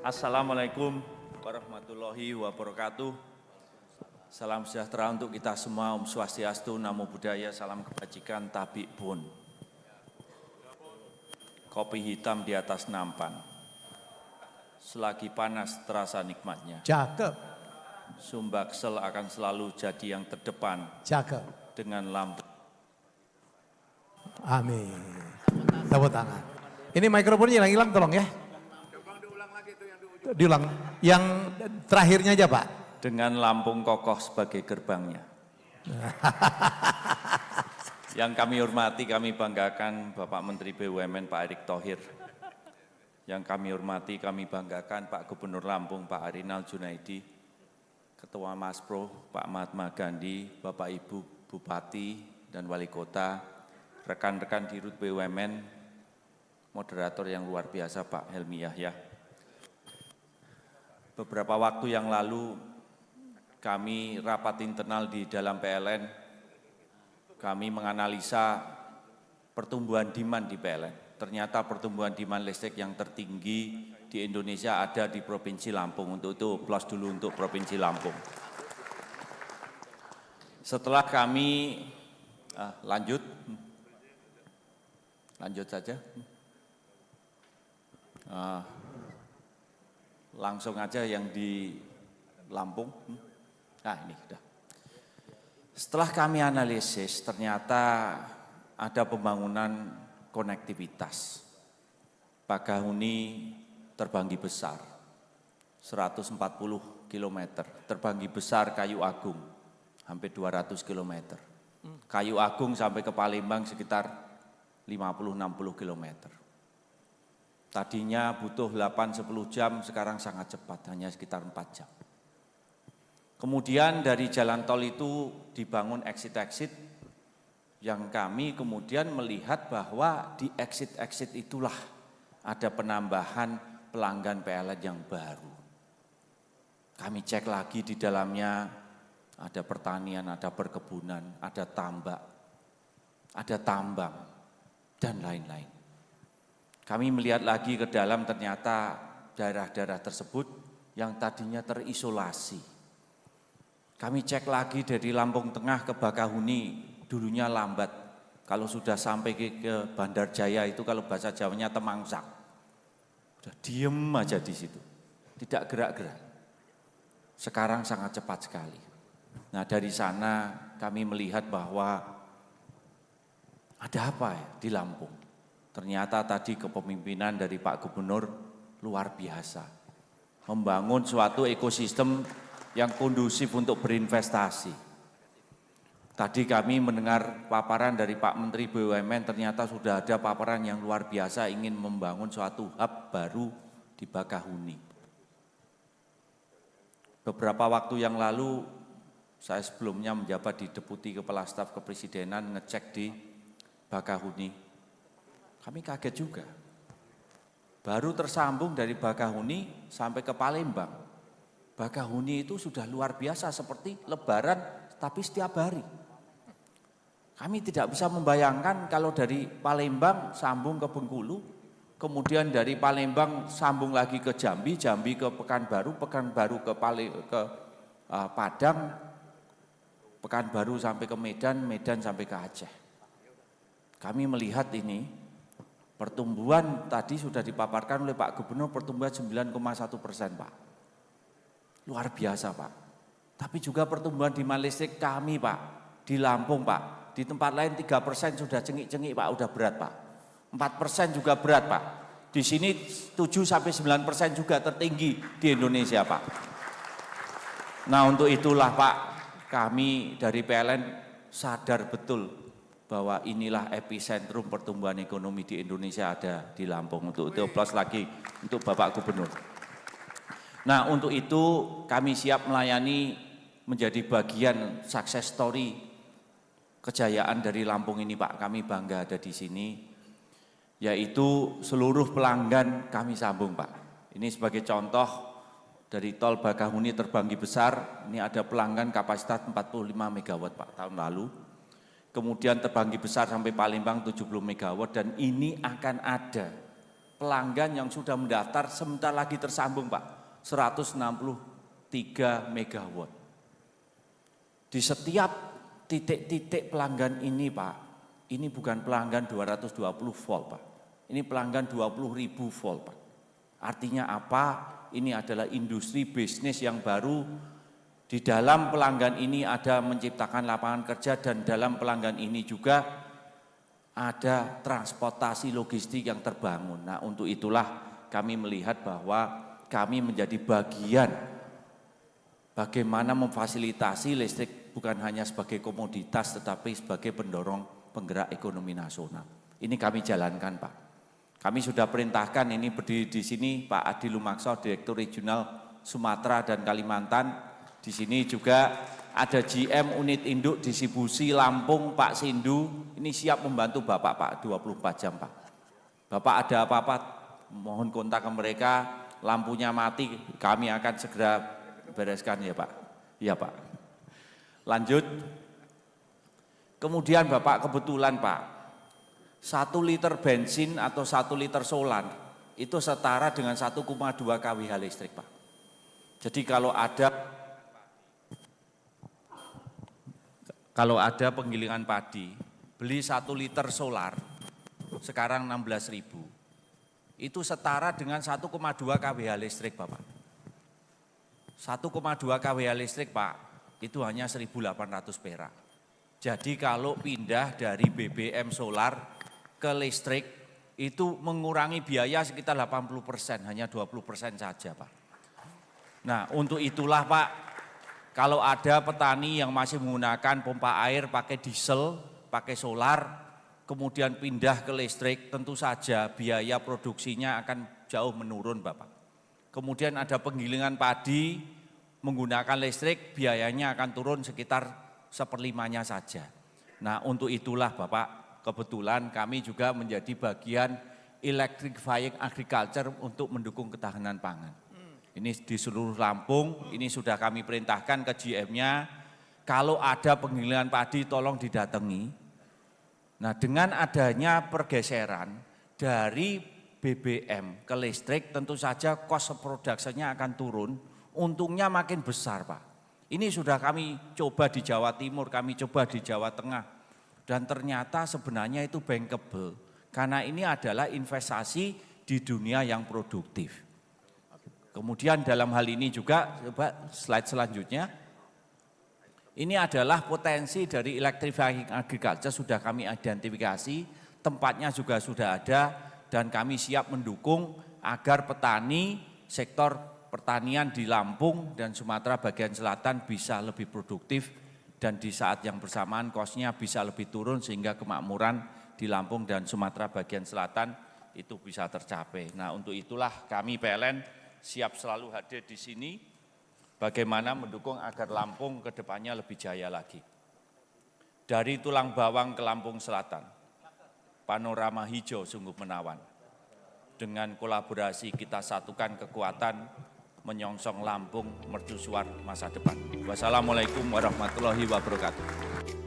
Assalamualaikum warahmatullahi wabarakatuh. Salam sejahtera untuk kita semua, Om Swastiastu, Namo Buddhaya, salam kebajikan, tabik bun. Kopi hitam di atas nampan, selagi panas terasa nikmatnya. Cakep. Sumbaksel akan selalu jadi yang terdepan. Cakep. Dengan lampu. Amin. Tepuk tangan. Ini mikrofonnya hilang tolong ya. Diulang. Yang terakhirnya aja Pak. Dengan Lampung kokoh sebagai gerbangnya. Yang kami hormati, kami banggakan Bapak Menteri BUMN Pak Erick Thohir. Yang kami hormati, kami banggakan Pak Gubernur Lampung Pak Arinal Junaidi, Ketua Maspro Pak Mahatma Gandhi, Bapak Ibu Bupati dan Wali Kota, rekan-rekan Dirut BUMN, moderator yang luar biasa Pak Helmi Yahya. Beberapa waktu yang lalu kami rapat internal di dalam PLN, kami menganalisa pertumbuhan demand di PLN. Ternyata pertumbuhan demand listrik yang tertinggi di Indonesia ada di Provinsi Lampung. Untuk itu plus dulu untuk Provinsi Lampung. Setelah kami lanjut saja. Langsung aja yang di Lampung. Nah ini sudah. Setelah kami analisis, ternyata ada pembangunan konektivitas. Bakahuni Terbanggi Besar, 140 km. Terbanggi Besar Kayu Agung, hampir 200 km. Kayu Agung sampai ke Palembang sekitar 50-60 km. Tadinya butuh 8-10 jam, sekarang sangat cepat, hanya sekitar 4 jam. Kemudian dari jalan tol itu dibangun exit-exit, yang kami kemudian melihat bahwa di exit-exit itulah ada penambahan pelanggan PLN yang baru. Kami cek lagi di dalamnya ada pertanian, ada perkebunan, ada tambak, ada tambang, dan lain-lain. Kami melihat lagi ke dalam, ternyata daerah-daerah tersebut yang tadinya terisolasi. Kami cek lagi dari Lampung Tengah ke Bakahuni, dulunya lambat. Kalau sudah sampai ke Bandar Jaya itu kalau bahasa Jawanya temangsak. Sudah diem aja di situ, tidak gerak-gerak. Sekarang sangat cepat sekali. Nah dari sana kami melihat bahwa ada apa ya di Lampung. Ternyata tadi kepemimpinan dari Pak Gubernur luar biasa. Membangun suatu ekosistem yang kondusif untuk berinvestasi. Tadi kami mendengar paparan dari Pak Menteri BUMN, ternyata sudah ada paparan yang luar biasa ingin membangun suatu hub baru di Bakahuni. Beberapa waktu yang lalu, saya sebelumnya menjabat di Deputi Kepala Staf Kepresidenan ngecek di Bakahuni. Kami kaget juga, baru tersambung dari Bakahuni sampai ke Palembang. Bakahuni itu sudah luar biasa seperti lebaran tapi setiap hari. Kami tidak bisa membayangkan kalau dari Palembang sambung ke Bengkulu, kemudian dari Palembang sambung lagi ke Jambi, Jambi ke Pekanbaru, Pekanbaru ke Padang, Pekanbaru sampai ke Medan, Medan sampai ke Aceh. Kami melihat ini, pertumbuhan tadi sudah dipaparkan oleh Pak Gubernur, pertumbuhan 9,1% Pak. Luar biasa Pak. Tapi juga pertumbuhan demand listrik kami Pak, di Lampung Pak. Di tempat lain 3% sudah cengik-cengik Pak, udah berat Pak. 4% juga berat Pak. Di sini 7-9% juga tertinggi di Indonesia Pak. Nah untuk itulah Pak, kami dari PLN sadar betul bahwa inilah epicentrum pertumbuhan ekonomi di Indonesia ada di Lampung. Untuk itu plus lagi untuk Bapak Gubernur. Nah untuk itu kami siap melayani, menjadi bagian success story kejayaan dari Lampung ini Pak. Kami bangga ada di sini, yaitu seluruh pelanggan kami sambung Pak. Ini sebagai contoh dari tol Bakahuni Terbanggi Besar, ini ada pelanggan kapasitas 45 MW Pak tahun lalu. Kemudian Terbanggi Besar sampai Palembang 70 MW, dan ini akan ada pelanggan yang sudah mendaftar sebentar lagi tersambung Pak, 163 megawatt. Di setiap titik-titik pelanggan ini Pak, ini bukan pelanggan 220 volt Pak, ini pelanggan 20.000 volt Pak. Artinya apa? Ini adalah industri bisnis yang baru. Di dalam pelanggan ini ada menciptakan lapangan kerja dan dalam pelanggan ini juga ada transportasi logistik yang terbangun. Nah, untuk itulah kami melihat bahwa kami menjadi bagian bagaimana memfasilitasi listrik bukan hanya sebagai komoditas tetapi sebagai pendorong penggerak ekonomi nasional. Ini kami jalankan Pak. Kami sudah perintahkan ini berdiri di sini Pak Adi Lumakso, Direktur Regional Sumatera dan Kalimantan. Di sini juga ada GM unit induk distribusi Lampung Pak Sindu. Ini siap membantu Bapak Pak 24 jam Pak. Bapak ada apa-apa mohon kontak ke mereka, lampunya mati kami akan segera bereskan ya Pak. Iya Pak. Lanjut. Kemudian Bapak kebetulan Pak, 1 liter bensin atau 1 liter solar itu setara dengan 1,2 kWh listrik Pak. Jadi kalau ada penggilingan padi, beli 1 liter solar, sekarang 16.000, itu setara dengan 1,2 kWh listrik Bapak. 1,2 kWh listrik Pak, itu hanya 1.800 perak. Jadi kalau pindah dari BBM solar ke listrik, itu mengurangi biaya sekitar 80%, hanya 20% saja Pak. Nah untuk itulah Pak, kalau ada petani yang masih menggunakan pompa air pakai diesel, pakai solar, kemudian pindah ke listrik, tentu saja biaya produksinya akan jauh menurun Bapak. Kemudian ada penggilingan padi menggunakan listrik, biayanya akan turun sekitar 1/5-nya saja. Nah untuk itulah Bapak, kebetulan kami juga menjadi bagian electrifying agriculture untuk mendukung ketahanan pangan. Ini di seluruh Lampung, ini sudah kami perintahkan ke GM-nya, kalau ada penggilingan padi tolong didatangi. Nah dengan adanya pergeseran dari BBM ke listrik, tentu saja cost production-nya akan turun, untungnya makin besar Pak. Ini sudah kami coba di Jawa Timur, kami coba di Jawa Tengah, dan ternyata sebenarnya itu bankable, karena ini adalah investasi di dunia yang produktif. Kemudian dalam hal ini juga, coba slide selanjutnya, ini adalah potensi dari electrifying agriculture sudah kami identifikasi, tempatnya juga sudah ada, dan kami siap mendukung agar petani, sektor pertanian di Lampung dan Sumatera bagian selatan bisa lebih produktif, dan di saat yang bersamaan kosnya bisa lebih turun sehingga kemakmuran di Lampung dan Sumatera bagian selatan itu bisa tercapai. Nah untuk itulah kami PLN siap selalu hadir di sini, bagaimana mendukung agar Lampung ke depannya lebih jaya lagi. Dari tulang bawang ke Lampung Selatan, panorama hijau sungguh menawan. Dengan kolaborasi kita satukan kekuatan, menyongsong Lampung mercusuar masa depan. Wassalamualaikum warahmatullahi wabarakatuh.